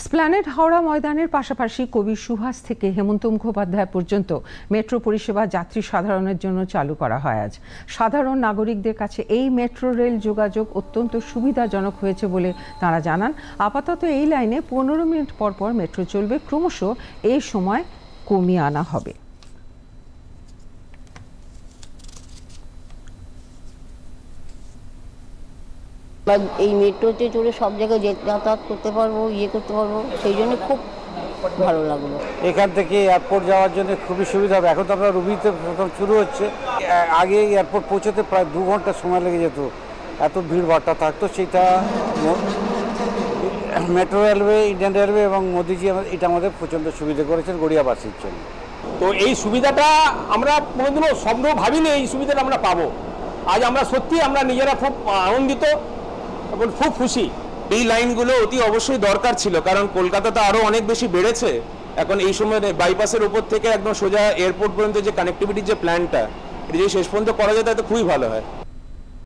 স্প্ল্যানেড হাওড়া ময়দানের পাশাপাশি কবি সুভাষ থেকে হেমন্ত মুখোপাধ্যায় পর্যন্ত মেট্রো পরিষেবা যাত্রী সাধারণের জন্য চালু করা হয় আজ। সাধারণ নাগরিকদের কাছে এই মেট্রো রেল যোগাযোগ অত্যন্ত সুবিধাজনক হয়েছে বলে তাঁরা জানান। আপাতত এই লাইনে 15 মিনিট পর পর মেট্রো চলবে, ক্রমশ এই সময় কমিয়ে আনা হবে। এই মেট্রোতে চড়ে সব জায়গায় যাতায়াত করতে পারবো, করতে পারবো, সেই জন্য খুব ভালো লাগলো। এখান থেকে এয়ারপোর্ট যাওয়ার জন্য খুবই সুবিধা হবে। এখন তো আমরা রুবিতে প্রথম শুরু হচ্ছে, আগে এয়ারপোর্ট পৌঁছতে প্রায় 2 ঘন্টা সময় লেগে যেত, এত ভিড়ভাড়টা থাকতো। সেটা মেট্রো রেলওয়ে, ইন্ডিয়ান রেলওয়ে এবং মোদিজি এটা আমাদের প্রচণ্ড সুবিধা করেছেন গড়িয়াবাসীর জন্য। তো এই সুবিধাটা আমরা কোনোদিনও স্বপ্ন ভাবিনি এই সুবিধাটা আমরা পাবো। আজ আমরা সত্যি আমরা নিজেরা খুব আনন্দিত এবং খুব খুশি। এই লাইনগুলো অতি অবশ্যই দরকার ছিল, কারণ কলকাতাতে আরও অনেক বেশি বেড়েছে। এখন এই সময় বাইপাসের উপর থেকে একদম সোজা এয়ারপোর্ট পর্যন্ত যে কানেক্টিভিটির যে প্ল্যানটা, এটা যদি শেষ পর্যন্ত করা যায় তাতে খুবই ভালো হয়।